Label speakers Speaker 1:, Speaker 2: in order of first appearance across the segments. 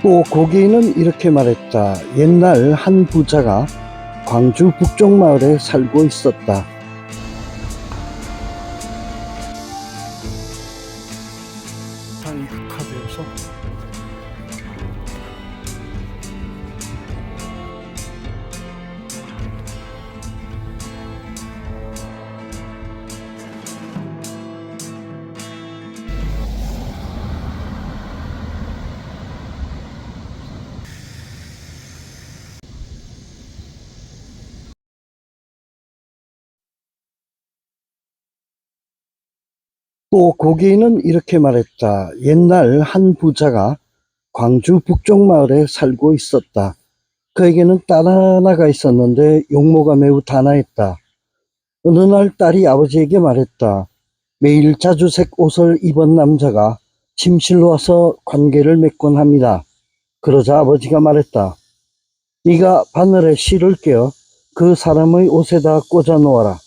Speaker 1: 또 고개인은 이렇게 말했다. 옛날 한 부자가 광주 북쪽 마을에 살고 있었다. 카드에서 또 고개인은 이렇게 말했다. 옛날 한 부자가 광주 북쪽 마을에 살고 있었다. 그에게는 딸 하나가 있었는데 용모가 매우 단아했다. 어느 날 딸이 아버지에게 말했다. 매일 자주색 옷을 입은 남자가 침실로 와서 관계를 맺곤 합니다. 그러자 아버지가 말했다. 네가 바늘에 실을 꿰어 그 사람의 옷에다 꽂아 놓아라.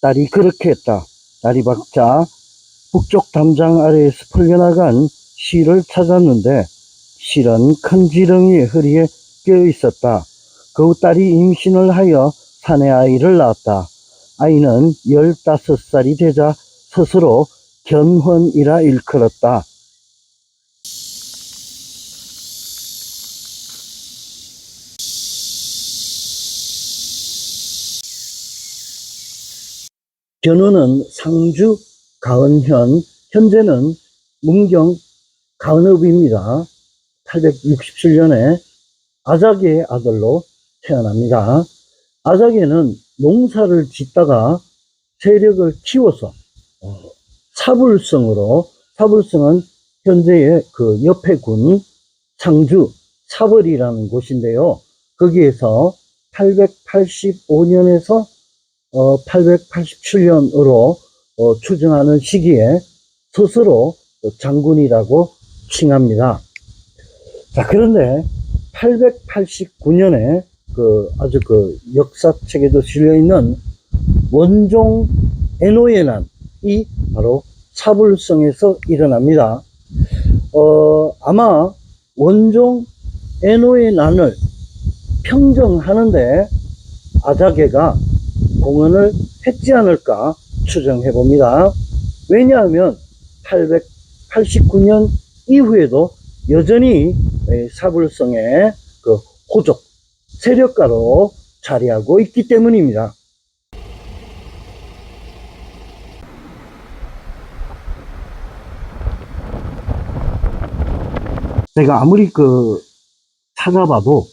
Speaker 1: 딸이 그렇게 했다. 딸이 박자 북쪽 담장 아래에서 풀려나간 실을 찾았는데 실은 큰 지렁이의 허리에 껴 있었다. 그 후 딸이 임신을 하여 사내 아이를 낳았다. 아이는 15살이 되자 스스로 견훤이라 일컬었다. 견훤은 상주 가은현, 현재는 문경 가은읍입니다. 867년에 아자개의 아들로 태어납니다. 아자개는 농사를 짓다가 세력을 키워서 사불성으로, 사불성은 현재의 그 옆에 군 상주 사벌이라는 곳인데요. 거기에서 885년에서 887년으로 추정하는 시기에 스스로 장군이라고 칭합니다. 자, 그런데 889년에 아주 역사책에도 실려있는 원종 애노의 난이 바로 사불성에서 일어납니다. 아마 원종 애노의 난을 평정하는데 아자개가 공헌을 했지 않을까 추정해 봅니다. 왜냐하면 889년 이후에도 여전히 사불성의 호족 세력가로 자리하고 있기 때문입니다. 제가 아무리 찾아봐도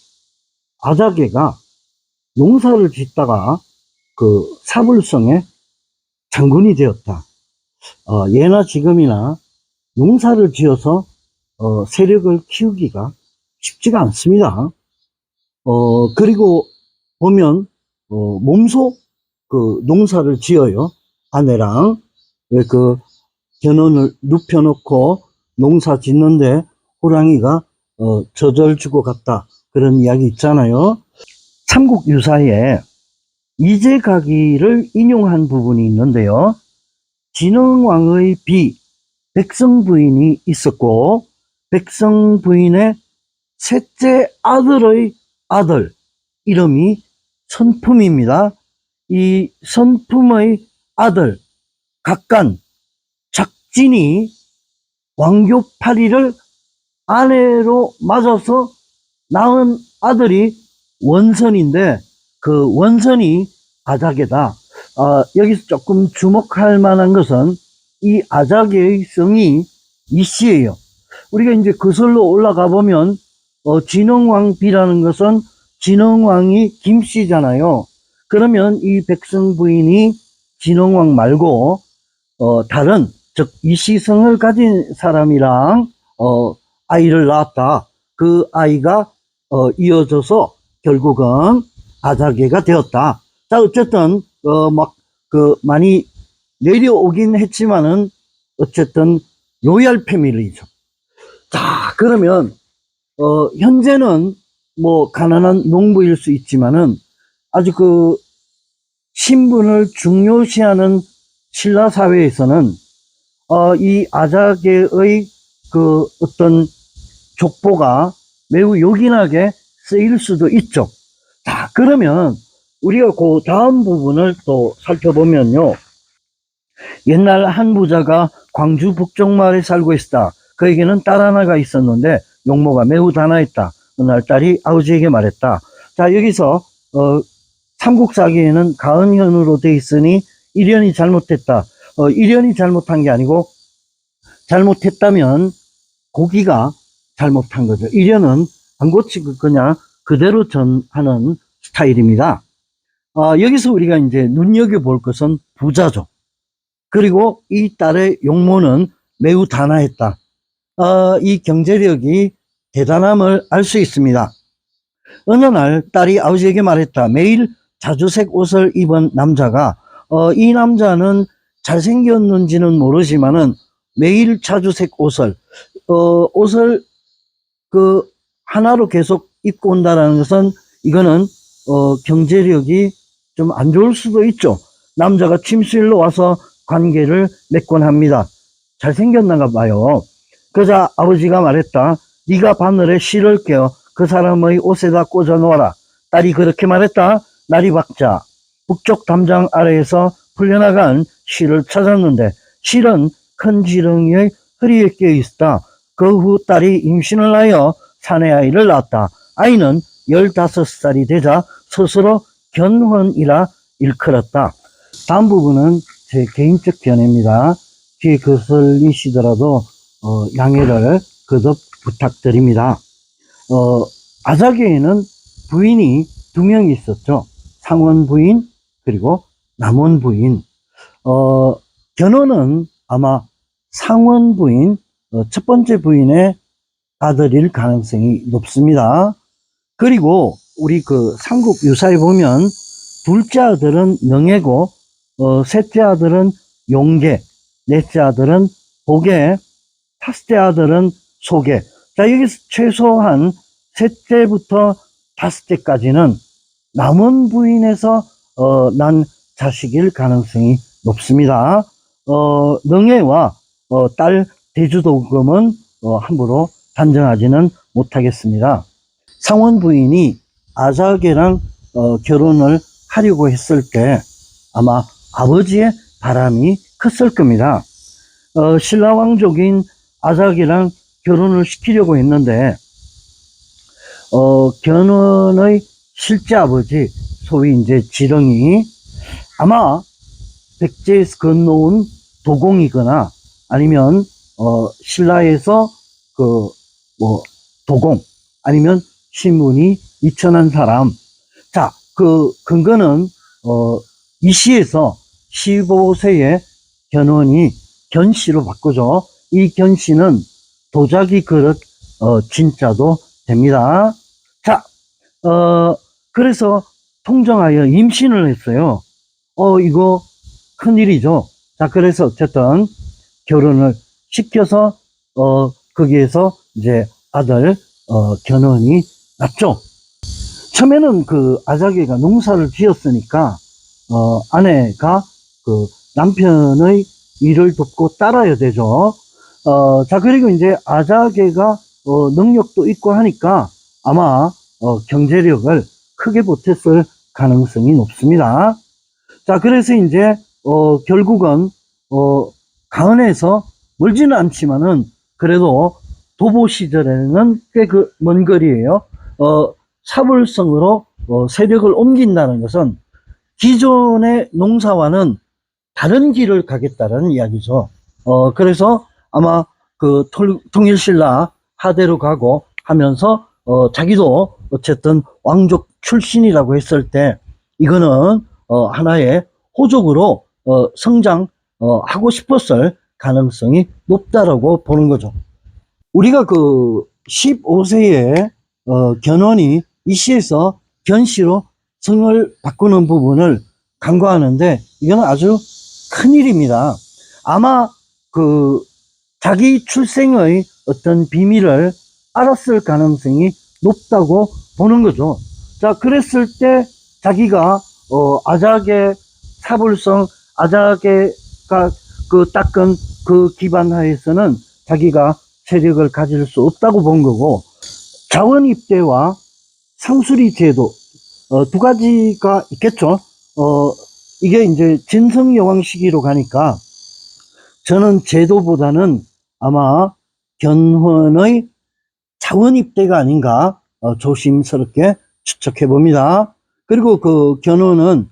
Speaker 1: 아자개가 농사를 짓다가 사불성의 장군이 되었다. 예나 지금이나 농사를 지어서 세력을 키우기가 쉽지가 않습니다. 그리고 보면 몸소 농사를 지어요. 아내랑 왜 견훤을 눕혀놓고 농사 짓는데 호랑이가 젖을 주고 갔다, 그런 이야기 있잖아요. 삼국유사에 이제가기를 인용한 부분이 있는데요. 진흥왕의 비 백성부인이 있었고 백성부인의 셋째 아들의 아들 이름이 선품입니다. 이 선품의 아들 각간 작진이 왕교파리를 아내로 맞아서 낳은 아들이 원선인데 그 원선이 아자개다. 여기서 조금 주목할 만한 것은 이 아자개의 성이 이씨예요. 우리가 이제 거슬러 올라가 보면 진흥왕 비라는 것은 진흥왕이 김씨잖아요. 그러면 이 백성부인이 진흥왕 말고 다른 즉 이씨성을 가진 사람이랑 아이를 낳았다. 그 아이가 이어져서 결국은 아자개가 되었다. 자, 어쨌든 많이 내려오긴 했지만은 어쨌든 로얄 패밀리죠. 자, 그러면 현재는 뭐 가난한 농부일 수 있지만은 아주 신분을 중요시하는 신라 사회에서는 이 아자개의 어떤 족보가 매우 요긴하게 쓰일 수도 있죠. 자, 그러면 우리가 그 다음 부분을 또 살펴보면요. 옛날 한 부자가 광주 북쪽마을에 살고 있었다. 그에게는 딸 하나가 있었는데 용모가 매우 단아했다. 어느 날 딸이 아버지에게 말했다. 자, 여기서 삼국사기에는 가은현으로 돼 있으니 일현이 잘못했다. 일현이 잘못한 게 아니고 잘못했다면 고기가 잘못한 거죠. 일현은 안 고치고 그냥 그대로 전하는 스타일입니다. 여기서 우리가 이제 눈여겨볼 것은 부자죠. 그리고 이 딸의 용모는 매우 단아했다. 이 경제력이 대단함을 알 수 있습니다. 어느 날 딸이 아버지에게 말했다. 매일 자주색 옷을 입은 남자가 이 남자는 잘생겼는지는 모르지만은 매일 자주색 옷을 그 하나로 계속 입고 온다는 것은 이거는 경제력이 좀 안 좋을 수도 있죠. 남자가 침실로 와서 관계를 맺곤 합니다. 잘생겼나가 봐요. 그러자 아버지가 말했다. 네가 바늘에 실을 깨어 그 사람의 옷에다 꽂아 놓아라. 딸이 그렇게 말했다. 날이 밝자 북쪽 담장 아래에서 풀려나간 실을 찾았는데 실은 큰 지렁이의 허리에 끼어 있었다. 그 후 딸이 임신을 하여 사내아이를 낳았다. 아이는 15살이 되자 스스로 견훤이라 일컬었다. 다음 부분은 제 개인적 견해입니다. 귀에 거슬리시더라도 양해를 거듭 부탁드립니다. 아자개에는 부인이 2명이 있었죠. 상원 부인 그리고 남원 부인. 견훤은 아마 상원 부인 첫 번째 부인의 아들일 가능성이 높습니다. 그리고 우리 그 삼국 유사에 보면 둘째 아들은 능해고 셋째 아들은 용계, 넷째 아들은 보계, 다섯째 아들은 소계. 자, 여기서 최소한 셋째부터 다섯째까지는 남원 부인에서 난 자식일 가능성이 높습니다. 능해와 딸 대주도금은 함부로 단정하지는 못하겠습니다. 상원 부인이 아자개랑 결혼을 하려고 했을 때 아마 아버지의 바람이 컸을 겁니다. 신라왕족인 아자개랑 결혼을 시키려고 했는데 견훤의 실제 아버지 소위 이제 지렁이 아마 백제에서 건너온 도공이거나 아니면 신라에서 도공 아니면 신분이 이천한 사람. 자, 그 근거는 이 시에서 15세의 견훤이 견씨로 바꾸죠. 이 견씨는 도자기 그릇 진짜도 됩니다. 자, 그래서 통정하여 임신을 했어요. 이거 큰일이죠. 자, 그래서 어쨌든 결혼을 시켜서 거기에서 이제 아들 견훤이 났죠. 처음에는 그 아자개가 농사를 지었으니까 아내가 그 남편의 일을 돕고 따라야 되죠. 자, 그리고 이제 아자개가 능력도 있고 하니까 아마 경제력을 크게 보탰을 가능성이 높습니다. 자, 그래서 이제 결국은 강원에서 멀지는 않지만은 그래도 도보 시절에는 꽤 그 먼 거리예요. 사불성으로 세력을 옮긴다는 것은 기존의 농사와는 다른 길을 가겠다는 이야기죠. 그래서 아마 그 통일신라 하대로 가고 하면서 자기도 어쨌든 왕족 출신이라고 했을 때 이거는 하나의 호족으로 성장하고 싶었을 가능성이 높다라고 보는 거죠. 우리가 그 15세에 견훤이 이 시에서 견씨로 성을 바꾸는 부분을 간과하는데 이건 아주 큰일입니다. 아마 그 자기 출생의 어떤 비밀을 알았을 가능성이 높다고 보는 거죠. 자, 그랬을 때 자기가 아자개 사불성 아자개가 그 닦은 그 기반 하에서는 자기가 세력을 가질 수 없다고 본 거고 자원 입대와 상수리 제도, 두 가지가 있겠죠. 이게 이제 진성여왕 시기로 가니까 저는 제도보다는 아마 견훤의 자원 입대가 아닌가 조심스럽게 추측해 봅니다. 그리고 그 견훤은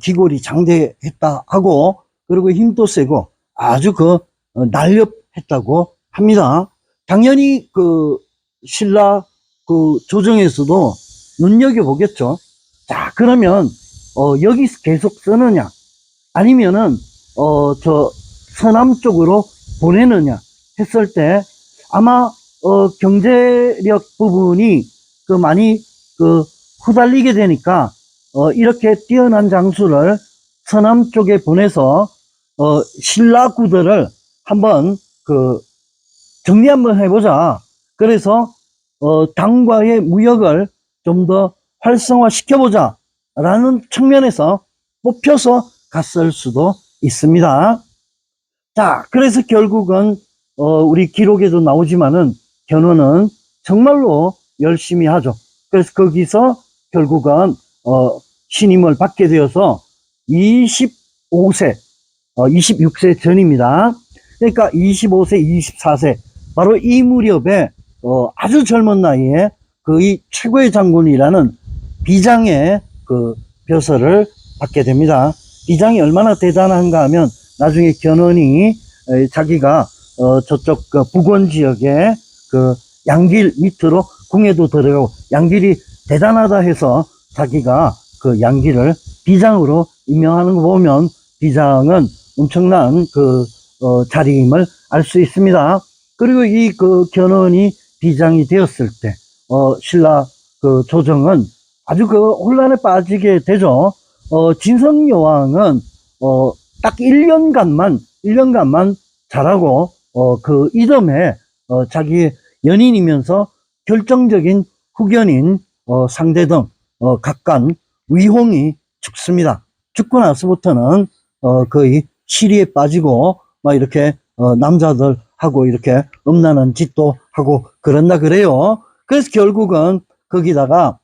Speaker 1: 기골이 장대했다 하고, 그리고 힘도 세고 아주 날렵했다고 합니다. 당연히 그 신라 그 조정에서도 눈여겨보겠죠. 자, 그러면 여기서 계속 쓰느냐 아니면은 저 서남 쪽으로 보내느냐 했을 때 아마 경제력 부분이 많이 후달리게 되니까 이렇게 뛰어난 장수를 서남 쪽에 보내서 신라구들을 한번 정리 한번 해보자. 그래서 당과의 무역을 좀 더 활성화 시켜보자 라는 측면에서 뽑혀서 갔을 수도 있습니다. 자, 그래서 결국은 우리 기록에도 나오지만은 견훤은 정말로 열심히 하죠. 그래서 거기서 결국은 신임을 받게 되어서 25세 26세 전입니다. 그러니까 25세 24세 바로 이 무렵에 아주 젊은 나이에 거의 최고의 장군이라는 비장의 벼슬을 받게 됩니다. 비장이 얼마나 대단한가 하면 나중에 견훤이 자기가 저쪽 북원 지역에 양길 밑으로 궁에도 들어가고 양길이 대단하다 해서 자기가 양길을 비장으로 임명하는 거 보면 비장은 엄청난 자리임을 알 수 있습니다. 그리고 이 견훤이 비장이 되었을 때 신라 조정은 아주 혼란에 빠지게 되죠. 진성여왕은 딱 1년간만 잘하고 이듬해 자기 연인이면서 결정적인 후견인 상대등 각간 위홍이 죽습니다. 죽고 나서부터는 거의 시리에 빠지고 막 이렇게 남자들하고 이렇게 음란한 짓도 하고 그런다 그래요. 그래서 결국은 거기다가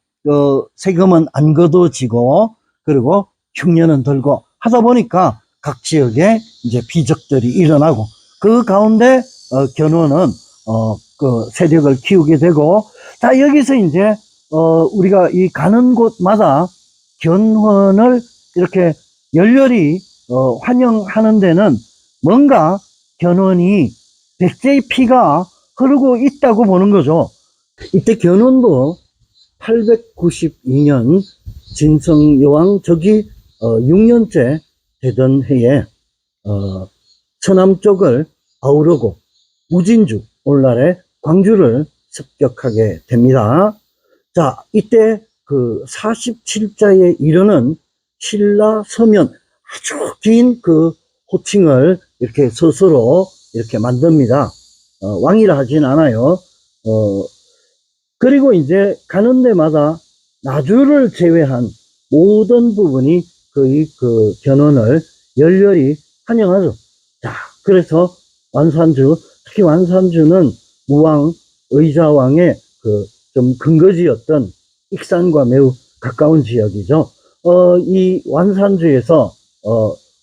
Speaker 1: 세금은 안 걷어지고 그리고 흉년은 들고 하다 보니까 각 지역에 이제 비적들이 일어나고 그 가운데 견훤은 세력을 키우게 되고, 자, 여기서 이제 우리가 이 가는 곳마다 견훤을 이렇게 열렬히 환영하는 데는 뭔가 견훤이 백제의 피가 흐르고 있다고 보는 거죠. 이때 견훤도 892년 진성여왕 즉위 6년째 되던 해에 서남 쪽을 아우르고 무진주, 오늘날의 광주를 습격하게 됩니다. 자, 이때 47자에 이르는 신라 서면 아주 긴 호칭을 이렇게 스스로 이렇게 만듭니다. 왕이라 하진 않아요. 그리고 이제 가는 데마다 나주를 제외한 모든 부분이 거의 견훤을 열렬히 환영하죠. 자, 그래서 완산주, 특히 완산주는 무왕, 의자왕의 좀 근거지였던 익산과 매우 가까운 지역이죠. 이 완산주에서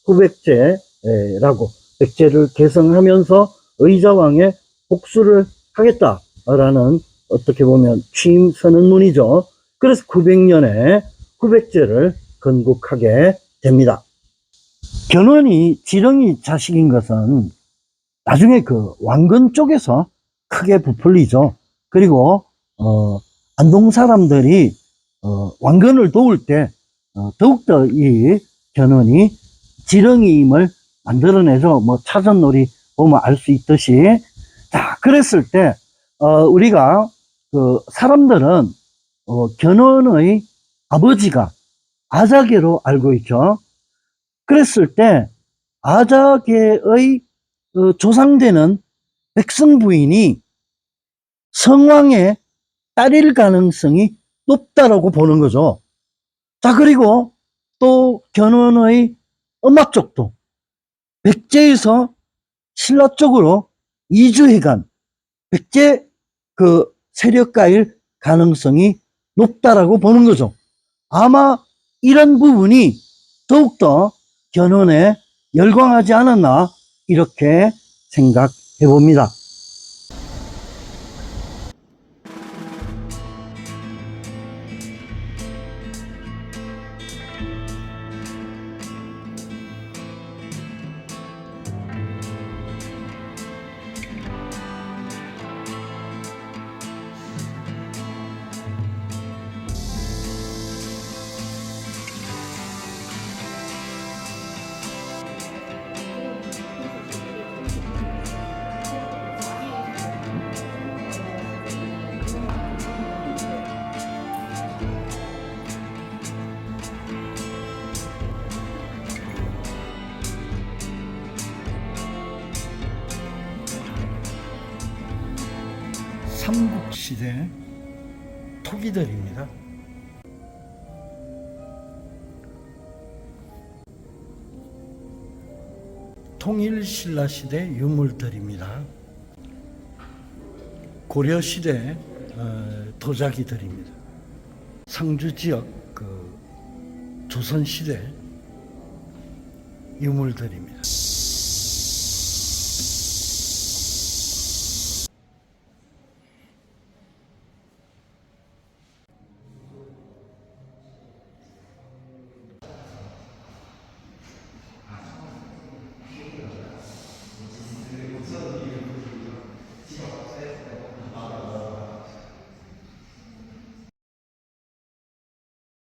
Speaker 1: 후백제라고 백제를 계승하면서 의자왕의 복수를 하겠다라는 어떻게 보면 취임 선언문이죠. 그래서 900년에 후백제를 건국하게 됩니다. 견훤이 지렁이 자식인 것은 나중에 왕건 쪽에서 크게 부풀리죠. 그리고 안동 사람들이 왕건을 도울 때 더욱더 이 견훤이 지렁이임을 만들어내서 차전놀이 보면 알 수 있듯이, 자, 그랬을 때 우리가 사람들은 견훤의 아버지가 아자개로 알고 있죠. 그랬을 때 아자개의 조상되는 백성 부인이 성왕의 딸일 가능성이 높다라고 보는 거죠. 자, 그리고 또 견훤의 엄마 쪽도 백제에서 신라 쪽으로 이주해간 백제 세력가일 가능성이 높다라고 보는 거죠. 아마 이런 부분이 더욱더 견훤에 열광하지 않았나 이렇게 생각해 봅니다. 삼국시대 토기들입니다. 통일신라시대 유물들입니다. 고려시대 도자기들입니다. 상주지역 조선시대 유물들입니다.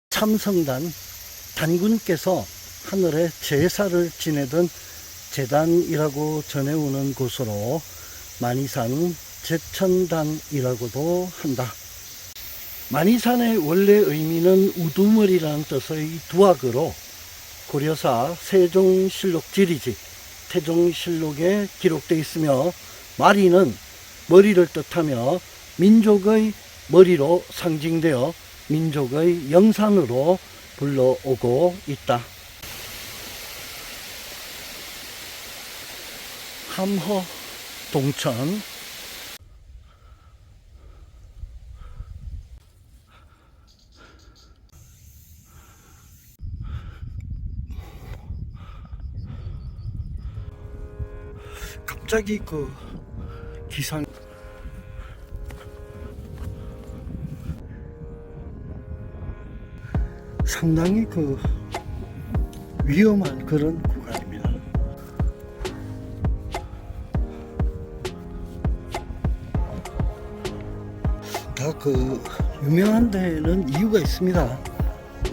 Speaker 1: 참성단 단군께서 하늘에 제사를 지내던 제단이라고 전해오는 곳으로 만이산 제천단이라고도 한다. 만이산의 원래 의미는 우두머리라는 뜻의 두악으로 고려사 세종실록 지리지 태종실록에 기록되어 있으며 마리는 머리를 뜻하며 민족의 머리로 상징되어 민족의 영산으로 불러오고 있다. 함허 동천 갑자기 기상 상당히 위험한 그런 구간입니다. 다 유명한 데는 이유가 있습니다.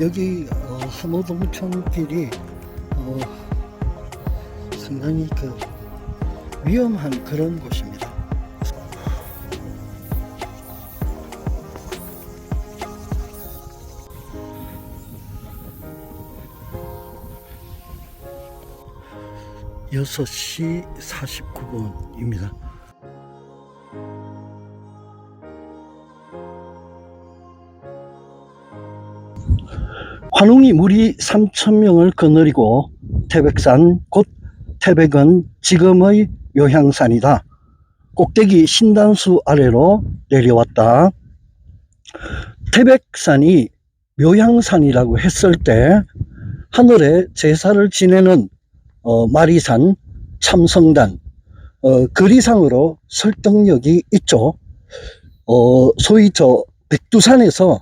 Speaker 1: 여기 함어동천길이 상당히 위험한 그런 곳입니다. 여섯 시 49분입니다. 환웅이 무리 3,000명을 거느리고 태백산 곧 태백은 지금의 묘향산이다. 꼭대기 신단수 아래로 내려왔다. 태백산이 묘향산이라고 했을 때 하늘에 제사를 지내는 마리산, 참성단, 거리상으로 설득력이 있죠. 소위 백두산에서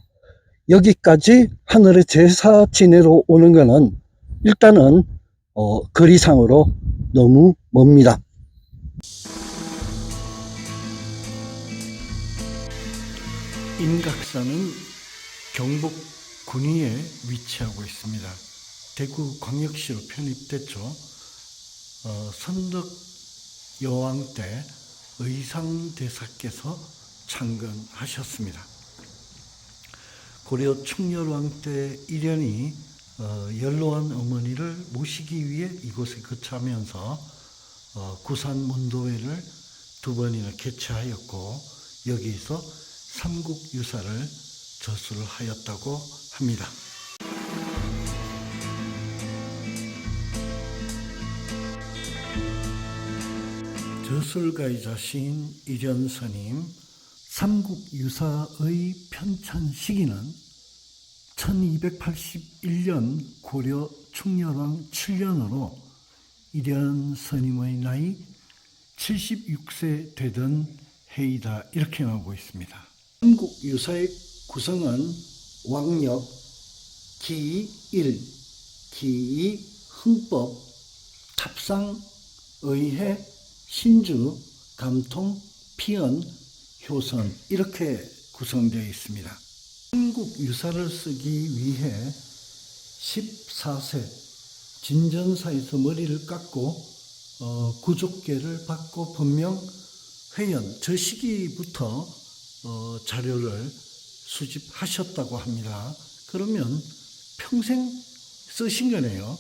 Speaker 1: 여기까지 하늘에 제사 지내러 오는 거는 일단은 거리상으로 너무 멉니다. 인각산은 경북 군위에 위치하고 있습니다. 대구광역시로 편입됐죠. 선덕 여왕 때 의상대사께서 창건하셨습니다. 고려 충렬왕 때 일현이 연로한 어머니를 모시기 위해 이곳에 거처하면서 구산문도회를 2번이나 개최하였고 여기서 삼국유사를 저술을 하였다고 합니다. 저술가이자 시인 일현스님, 삼국유사의 편찬 시기는 1281년 고려 충렬왕 7년으로 이련 스님의 나이 76세 되던 해이다, 이렇게 나오고 있습니다. 삼국유사의 구성은 왕력, 기일, 기이, 흥법, 탑상, 의회, 신주, 감통, 피언, 효선, 이렇게 구성되어 있습니다. 삼국유사를 쓰기 위해 14세 진전사에서 머리를 깎고 구족계를 받고 분명 회연, 저 시기부터 자료를 수집하셨다고 합니다. 그러면 평생 쓰신 거네요.